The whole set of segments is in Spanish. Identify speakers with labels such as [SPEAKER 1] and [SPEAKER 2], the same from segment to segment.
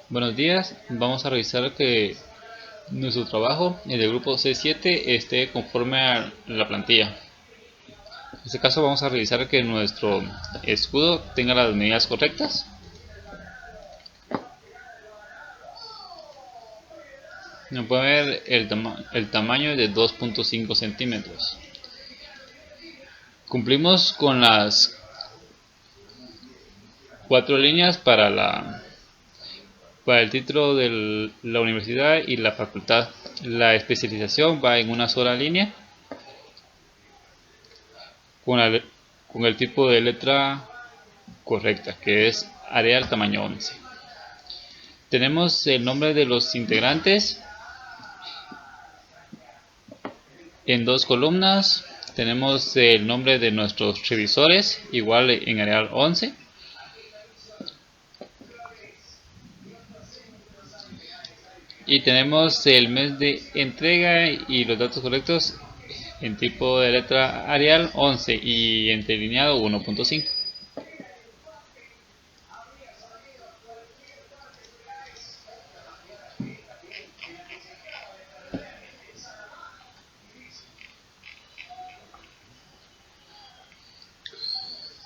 [SPEAKER 1] Buenos días, vamos a revisar que nuestro trabajo en el grupo C7 esté conforme a la plantilla. En este caso vamos a revisar que nuestro escudo tenga las medidas correctas. Nos puede ver el tamaño de 2.5 centímetros. Cumplimos con las 4 líneas para el título de la universidad y la facultad. La especialización va en una sola línea con, con el tipo de letra correcta, que es Arial tamaño 11. Tenemos el nombre de los integrantes en 2 columnas. Tenemos el nombre de nuestros revisores, igual en Arial 11. Y tenemos el mes de entrega y los datos correctos en tipo de letra Arial 11 y entrelineado 1.5.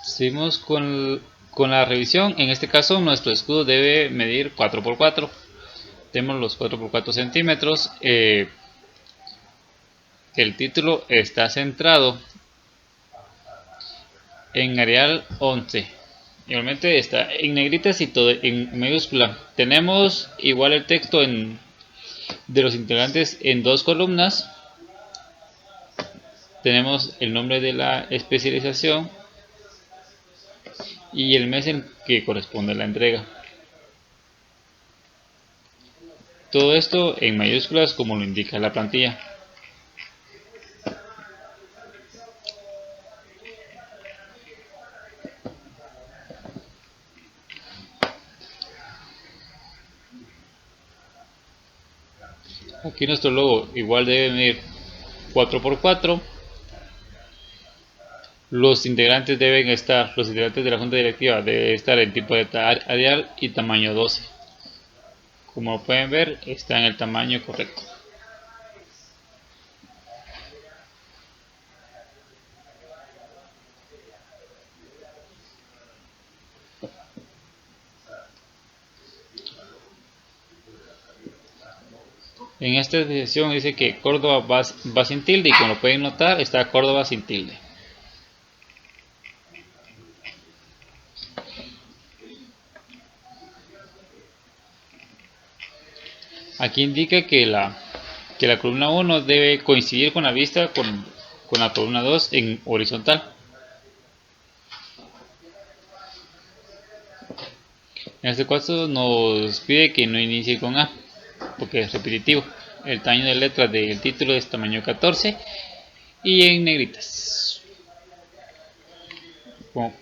[SPEAKER 1] Seguimos con la revisión. En este caso nuestro escudo debe medir 4×4. Tenemos los 4×4 centímetros. El título está centrado en Arial 11. Igualmente está en negritas y todo en mayúscula. Tenemos igual el texto de los integrantes en 2 columnas. Tenemos el nombre de la especialización y el mes en que corresponde la entrega. Todo esto en mayúsculas como lo indica la plantilla. Aquí nuestro logo igual debe medir 4×4. Los integrantes de la junta directiva deben estar en tipo de Arial y tamaño 12. Como pueden ver, está en el tamaño correcto. En esta definición dice que Córdoba va sin tilde y como lo pueden notar está Córdoba sin tilde. Aquí indica que la columna 1 debe coincidir con la vista con la columna 2 en horizontal. En este caso nos pide que no inicie con A, porque es repetitivo. El tamaño de letras del título es tamaño 14 y en negritas. Como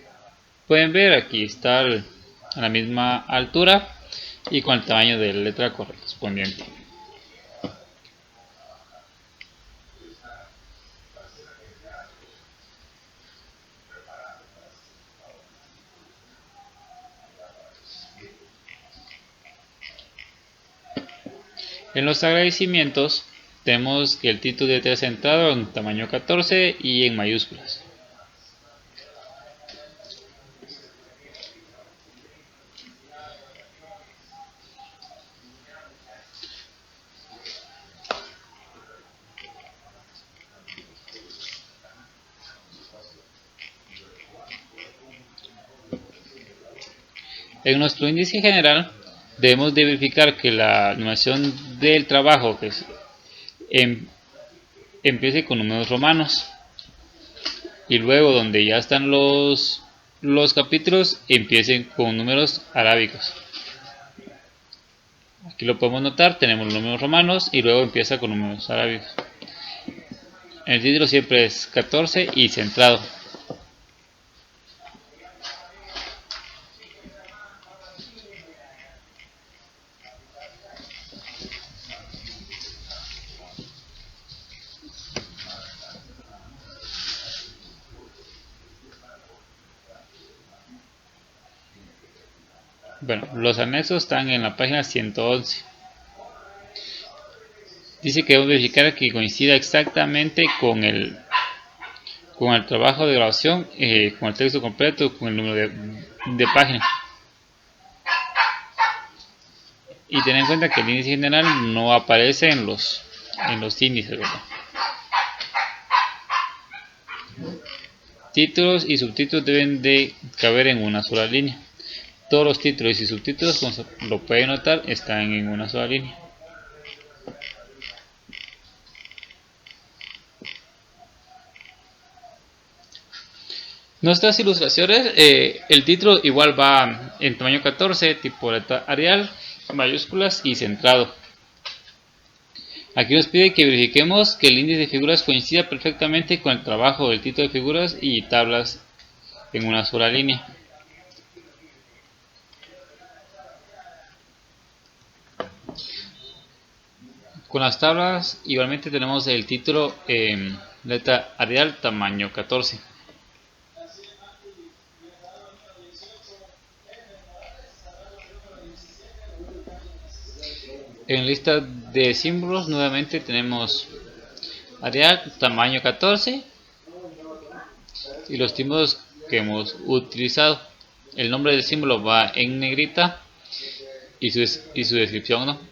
[SPEAKER 1] pueden ver, aquí está a la misma altura y con el tamaño de la letra correspondiente. En los agradecimientos tenemos que el título debe estar centrado en tamaño 14 y en mayúsculas. En nuestro índice general debemos de verificar que la numeración del trabajo em, empiece con números romanos y luego donde ya están los capítulos empiecen con números arábicos. Aquí lo podemos notar, tenemos los números romanos y luego empieza con números arábicos. El título siempre es 14 y centrado. Bueno, los anexos están en la página 111. Dice que debemos verificar que coincida exactamente con el trabajo de grabación, con el texto completo, con el número de página. Y ten en cuenta que el índice general no aparece en los índices, ¿verdad? Títulos y subtítulos deben de caber en una sola línea. Todos los títulos y subtítulos, como lo pueden notar, están en una sola línea. Nuestras ilustraciones, el título igual va en tamaño 14, tipo letra Arial, mayúsculas y centrado. Aquí nos pide que verifiquemos que el índice de figuras coincida perfectamente con el trabajo del título de figuras y tablas en una sola línea. Con las tablas igualmente tenemos el título letra Arial tamaño 14. En lista de símbolos nuevamente tenemos Arial tamaño 14 y los símbolos que hemos utilizado. El nombre del símbolo va en negrita y su descripción, ¿no?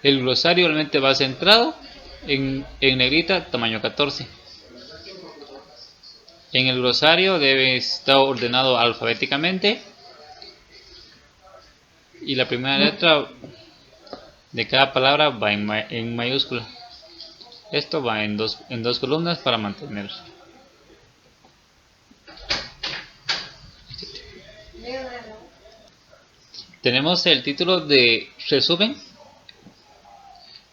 [SPEAKER 1] El glosario realmente va centrado en negrita tamaño 14. En el glosario debe estar ordenado alfabéticamente y la primera letra de cada palabra va en mayúscula. Esto va en dos columnas para mantener. Tenemos el título de resumen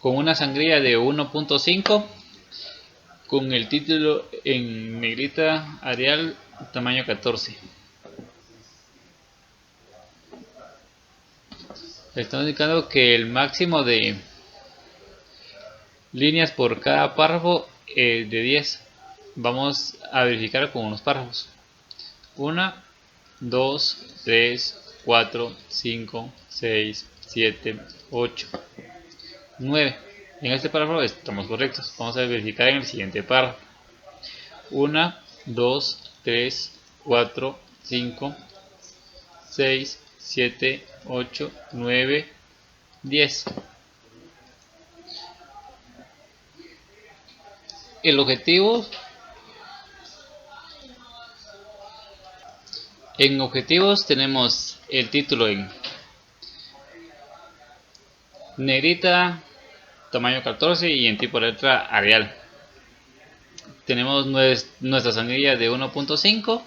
[SPEAKER 1] con una sangría de 1.5 con el título en negrita Arial tamaño 14. Estamos indicando que el máximo de líneas por cada párrafo es de 10. Vamos a verificar con unos párrafos. 1, 2, 3, 4, 5, 6, 7, 8, 9. En este párrafo estamos correctos. Vamos a verificar en el siguiente párrafo. 1, 2, 3, 4, 5, 6, 7, 8, 9, 10. El objetivo. En objetivos tenemos el título en negrita tamaño 14 y en tipo letra Arial. Tenemos nuestra sangría de 1.5.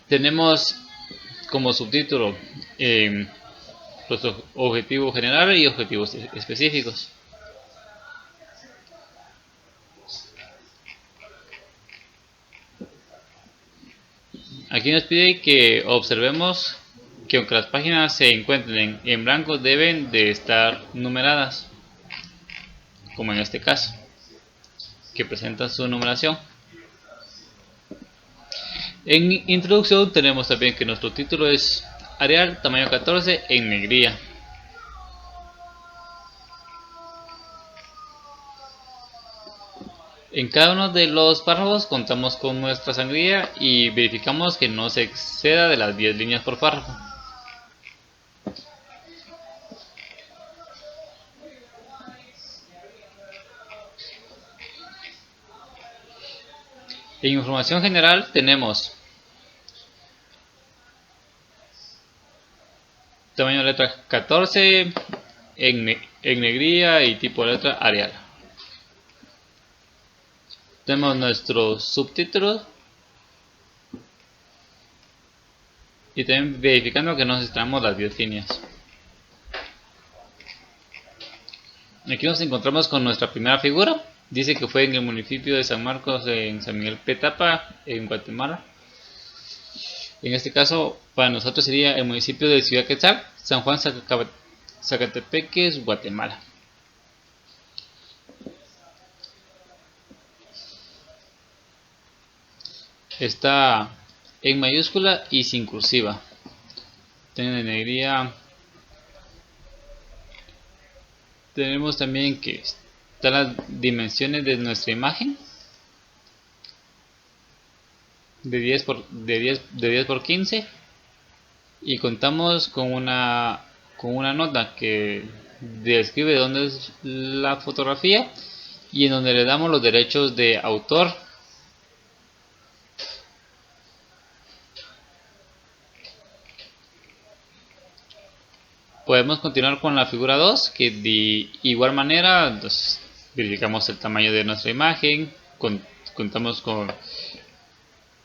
[SPEAKER 1] Tenemos como subtítulo los objetivos generales y objetivos específicos. Aquí nos pide que observemos que aunque las páginas se encuentren en blanco deben de estar numeradas, como en este caso, que presentan su numeración. En introducción tenemos también que nuestro título es Arial tamaño 14 en negrilla. En cada uno de los párrafos contamos con nuestra sangría y verificamos que no se exceda de las 10 líneas por párrafo. En información general tenemos tamaño de letra 14 en negrilla y tipo de letra Arial. Tenemos nuestros subtítulos y también verificando que nos extraemos las 10 líneas. Aquí nos encontramos con nuestra primera figura. Dice que fue en el municipio de San Marcos, en San Miguel Petapa, en Guatemala. En este caso, para nosotros sería el municipio de Ciudad Quetzal, San Juan Zacatepeques, Guatemala. Está en mayúscula y sin cursiva. Tenemos también que están las dimensiones de nuestra imagen de 10 por 15, y contamos con una nota que describe dónde es la fotografía y en donde le damos los derechos de autor. Podemos continuar con la figura 2, que de igual manera pues, verificamos el tamaño de nuestra imagen, contamos con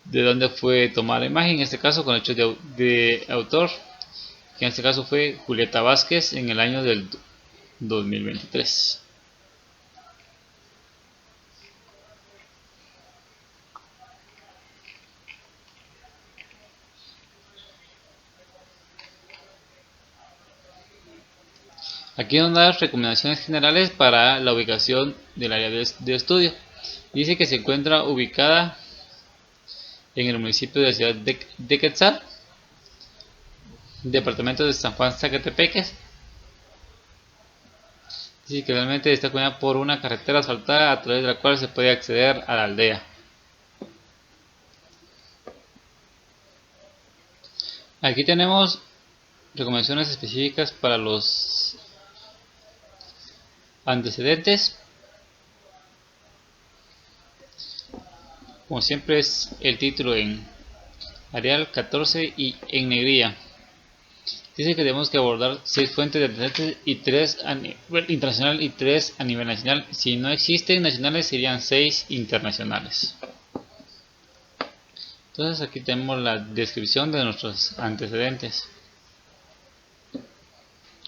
[SPEAKER 1] de dónde fue tomada la imagen, en este caso con hechos de autor, que en este caso fue Julieta Vázquez en el año del 2023. Aquí nos da recomendaciones generales para la ubicación del área de estudio. Dice que se encuentra ubicada en el municipio de Ciudad de Quetzal, departamento de San Juan Zacatepeques. Dice que realmente está conectada por una carretera asfaltada a través de la cual se puede acceder a la aldea. Aquí tenemos recomendaciones específicas para los antecedentes. Como siempre es el título en Arial 14 y en negrilla. Dice que tenemos que abordar 6 fuentes de antecedentes y 3 a nivel internacional y 3 a nivel nacional. Si no existen nacionales serían 6 internacionales. Entonces aquí tenemos la descripción de nuestros antecedentes,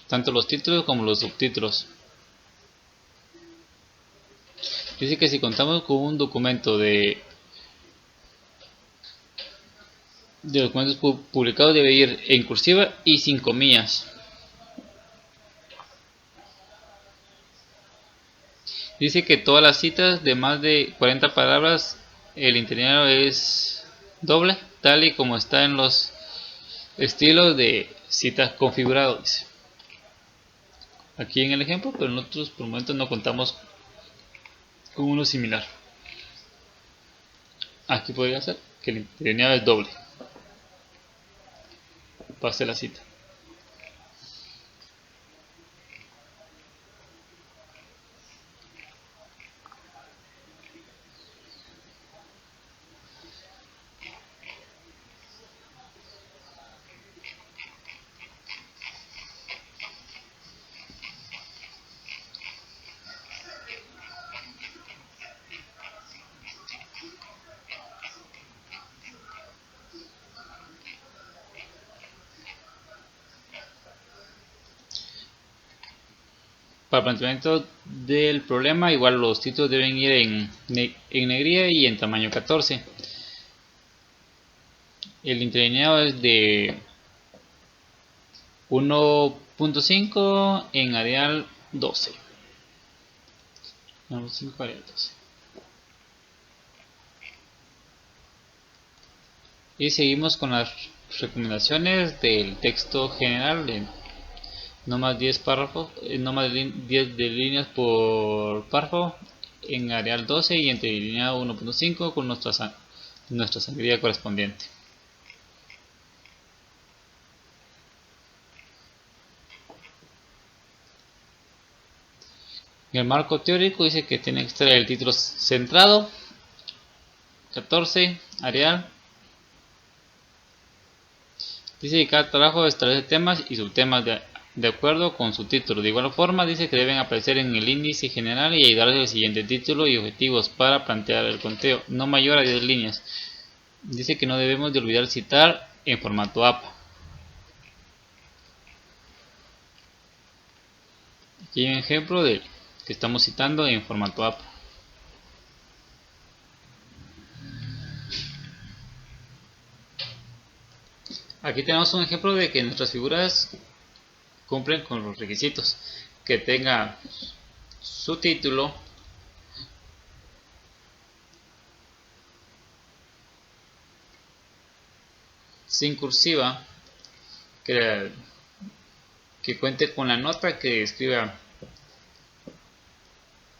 [SPEAKER 1] tanto los títulos como los subtítulos. Dice que si contamos con un documento de documentos publicados debe ir en cursiva y sin comillas. Dice que todas las citas de más de 40 palabras el interlineado es doble, tal y como está en los estilos de citas configurados. Aquí en el ejemplo, pero nosotros por el momento no contamos con uno similar. Aquí podría ser que el interlineado es doble. Pase la cita. Para el planteamiento del problema, igual los títulos deben ir en negrilla y en tamaño 14. El interlineado es de 1.5 en Arial 12. 1.5 Arial 12. Y seguimos con las recomendaciones del texto general de no más 10 párrafos, no más 10 de líneas por párrafo en Arial 12 y entre línea 1.5 con nuestra sangría correspondiente. En el marco teórico dice que tiene que estar el título centrado, 14, Arial. Dice que cada trabajo establece temas y subtemas de acuerdo con su título. De igual forma, dice que deben aparecer en el índice general y ayudarles el siguiente título y objetivos para plantear el conteo, no mayor a 10 líneas. Dice que no debemos de olvidar citar en formato APA. Aquí hay un ejemplo de que estamos citando en formato APA. Aquí tenemos un ejemplo de que nuestras figuras cumplen con los requisitos, que tenga su título, sin cursiva, que cuente con la nota que describa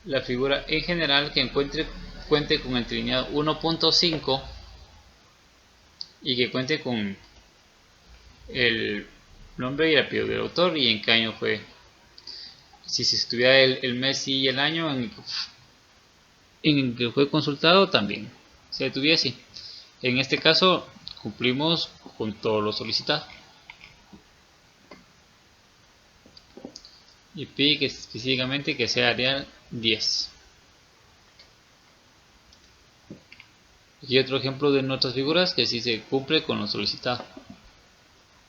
[SPEAKER 1] la figura en general, que cuente con el trilineado 1.5 y que cuente con el nombre y el apellido del autor y en qué año fue. Si se estuviera el mes y el año en el que fue consultado, también se tuviese. En este caso cumplimos con todo lo solicitado. Y pide que específicamente que sea Arial 10. Aquí otro ejemplo de nuestras figuras que sí se cumple con lo solicitado.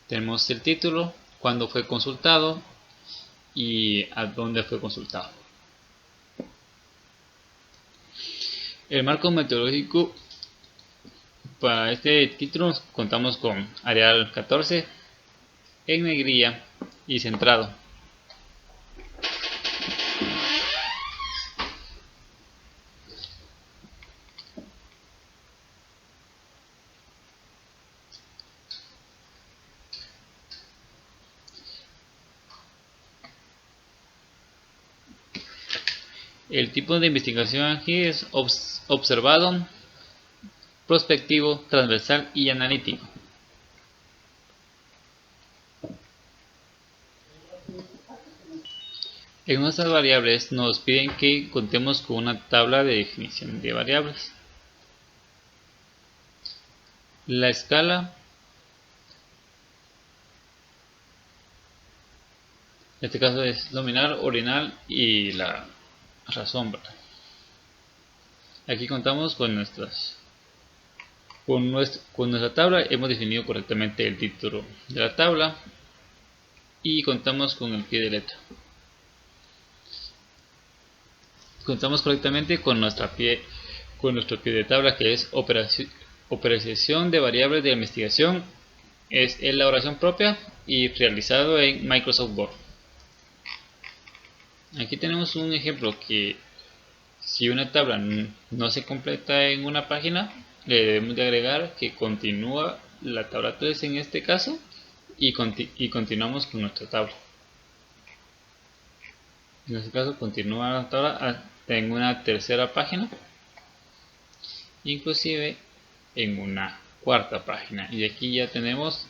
[SPEAKER 1] Tenemos el título, cuándo fue consultado y a dónde fue consultado. El marco metodológico para este título contamos con Arial 14 en negrilla y centrado. El tipo de investigación aquí es observado, prospectivo, transversal y analítico. En nuestras variables nos piden que contemos con una tabla de definición de variables. La escala, en este caso es nominal, ordinal y la razón. Aquí contamos con nuestra tabla, hemos definido correctamente el título de la tabla y contamos con el pie de letra. Contamos correctamente con nuestro pie de tabla, que es operación de variables de investigación, es elaboración propia y realizado en Microsoft Word. Aquí tenemos un ejemplo que si una tabla no se completa en una página, le debemos de agregar que continúa la tabla 3 en este caso y continuamos con nuestra tabla. En este caso continúa la tabla en una tercera página, inclusive en una cuarta página, y aquí ya tenemos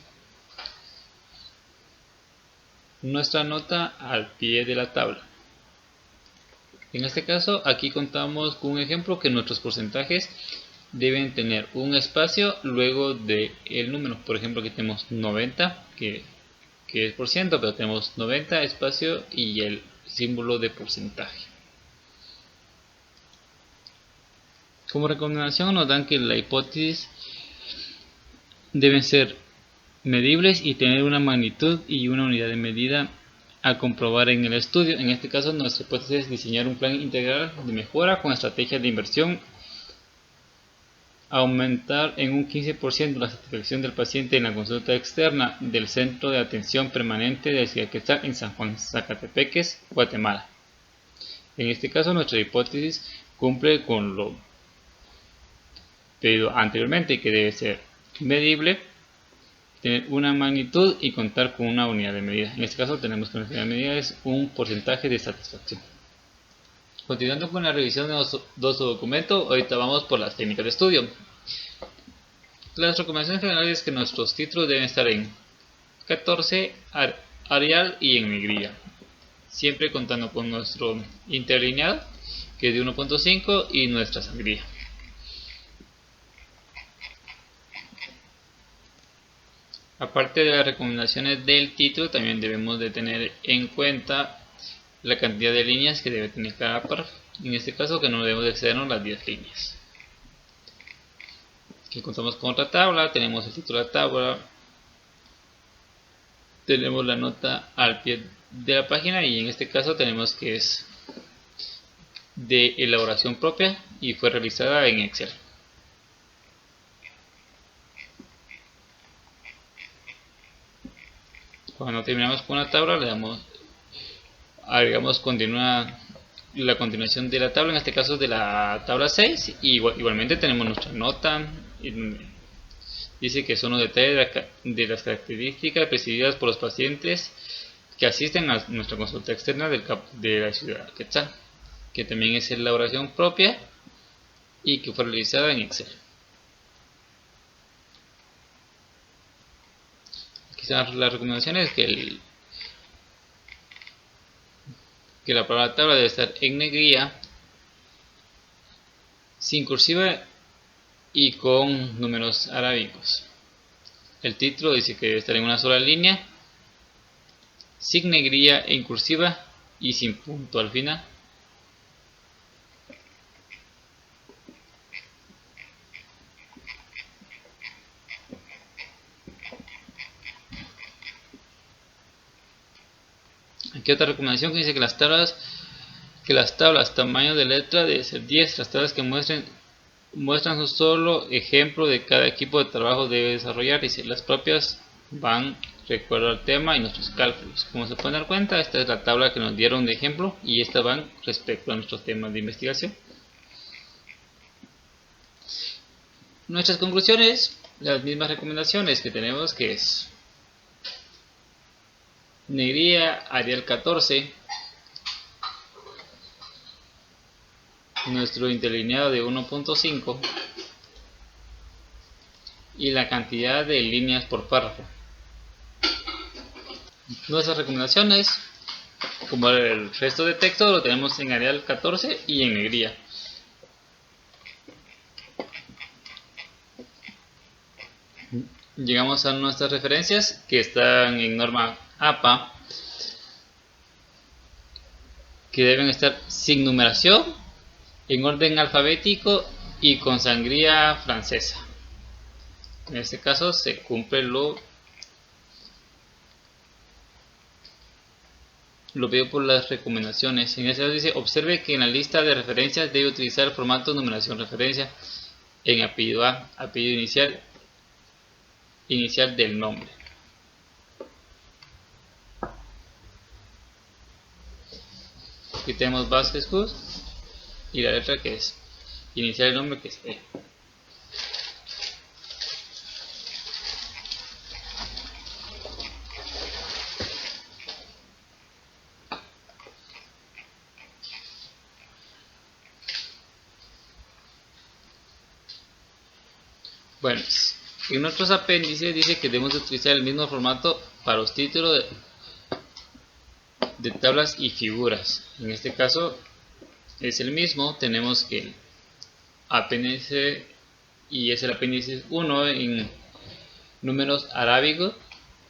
[SPEAKER 1] nuestra nota al pie de la tabla. En este caso aquí contamos con un ejemplo que nuestros porcentajes deben tener un espacio luego del número. Por ejemplo, aquí tenemos 90 que es por ciento, pero tenemos 90 espacio y el símbolo de porcentaje. Como recomendación nos dan que la hipótesis deben ser medibles y tener una magnitud y una unidad de medida a comprobar en el estudio. En este caso nuestra hipótesis es diseñar un plan integral de mejora con estrategias de inversión, aumentar en un 15% la satisfacción del paciente en la consulta externa del Centro de Atención Permanente de Ciudad en San Juan, Zacatepeques, Guatemala. En este caso nuestra hipótesis cumple con lo pedido anteriormente, que debe ser medible, tener una magnitud y contar con una unidad de medida. En este caso tenemos que la unidad de medida es un porcentaje de satisfacción. Continuando con la revisión de nuestro documento, ahorita vamos por las técnicas de estudio. Las recomendaciones generales es que nuestros títulos deben estar en 14, Arial y en negrilla, siempre contando con nuestro interlineal, que es de 1.5, y nuestra sangría. Aparte de las recomendaciones del título, también debemos de tener en cuenta la cantidad de líneas que debe tener cada párrafo. En este caso, que no debemos de excedernos las 10 líneas. Aquí contamos con otra tabla, tenemos el título de la tabla, tenemos la nota al pie de la página y en este caso tenemos que es de elaboración propia y fue realizada en Excel. Cuando terminamos con una tabla, agregamos la continuación de la tabla, en este caso de la tabla 6, y igualmente tenemos nuestra nota. Dice que son los detalles de las características percibidas por los pacientes que asisten a nuestra consulta externa de la ciudad Quetzal, que también es la elaboración propia y que fue realizada en Excel. Quizás las recomendaciones que la palabra tabla debe estar en negrilla, sin cursiva y con números arábicos. El título dice que debe estar en una sola línea, sin negrilla, en cursiva y sin punto al final. Aquí otra recomendación que dice que las tablas tamaño de letra debe ser 10. Las tablas que muestran un solo ejemplo de cada equipo de trabajo debe desarrollar. Dice, las propias van recuerdo al tema y nuestros cálculos. Como se pueden dar cuenta, esta es la tabla que nos dieron de ejemplo y esta van respecto a nuestros temas de investigación. Nuestras conclusiones, las mismas recomendaciones que tenemos, que es negrilla Arial 14, nuestro interlineado de 1.5 y la cantidad de líneas por párrafo. Nuestras recomendaciones, como el resto de texto, lo tenemos en Arial 14 y en negrilla. Llegamos a nuestras referencias que están en norma APA, que deben estar sin numeración, en orden alfabético y con sangría francesa. En este caso se cumple lo veo por las recomendaciones. En este caso dice, observe que en la lista de referencias debe utilizar el formato numeración referencia en apellido A, apellido inicial del nombre. Aquí tenemos Vázquez Cruz y la letra que es inicial del nombre, que es E. Bueno, en nuestros apéndices dice que debemos utilizar el mismo formato para los títulos de tablas y figuras. En este caso es el mismo. Tenemos que el apéndice, y es el apéndice 1 en números arábigos.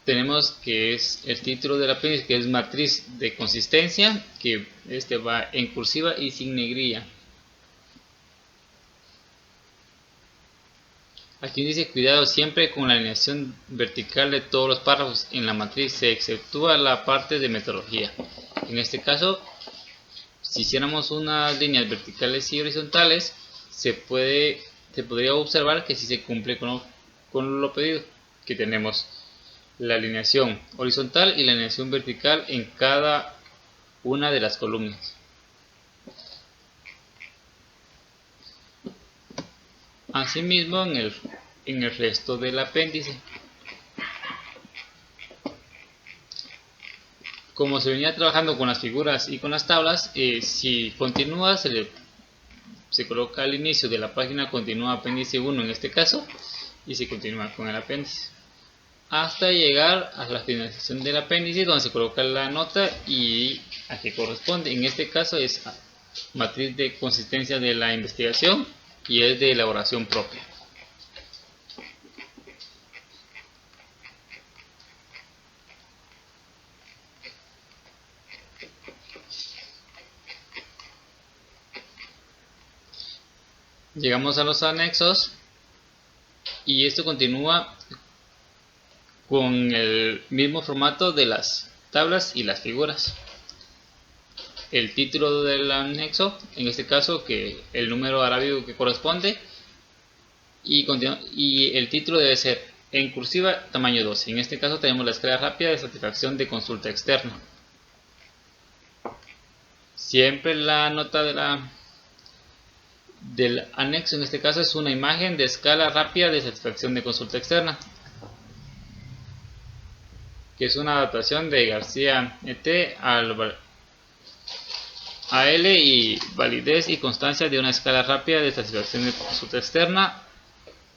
[SPEAKER 1] Tenemos que es el título del apéndice, que es matriz de consistencia, que este va en cursiva y sin negrilla. Aquí dice, cuidado siempre con la alineación vertical de todos los párrafos en la matriz, se exceptúa la parte de metodología. En este caso, si hiciéramos unas líneas verticales y horizontales, se podría observar que si se cumple con lo pedido, que tenemos la alineación horizontal y la alineación vertical en cada una de las columnas. Asimismo en el resto del apéndice. Como se venía trabajando con las figuras y con las tablas, si continúa se coloca al inicio de la página, continúa apéndice 1 en este caso, y se continúa con el apéndice hasta llegar a la finalización del apéndice, donde se coloca la nota y a qué corresponde. En este caso es matriz de consistencia de la investigación y es de elaboración propia. Llegamos a los anexos y esto continúa con el mismo formato de las tablas y las figuras. El título del anexo, en este caso que el número arábigo que corresponde, y el título debe ser en cursiva tamaño 12. En este caso tenemos la escala rápida de satisfacción de consulta externa. Siempre la nota del anexo en este caso es una imagen de escala rápida de satisfacción de consulta externa, que es una adaptación de García et al AL y validez y constancia de una escala rápida de satisfacción de consulta externa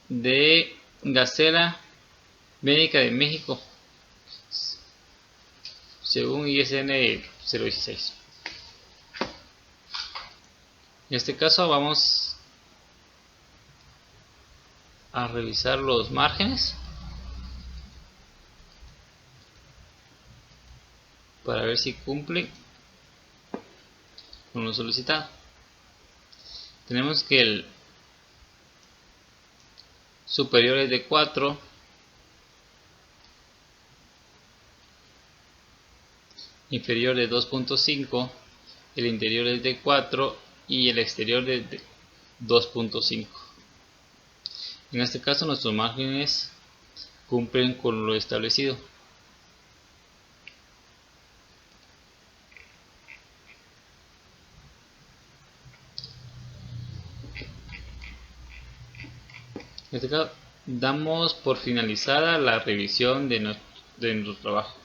[SPEAKER 1] de Gacela Médica de México, según ISN 016. En este caso vamos a revisar los márgenes para ver si cumplen con lo solicitado. Tenemos que el superior es de 4, inferior de 2.5, el interior es de 4 y el exterior de 2.5. En este caso nuestros márgenes cumplen con lo establecido. En este caso damos por finalizada la revisión de nuestro trabajo.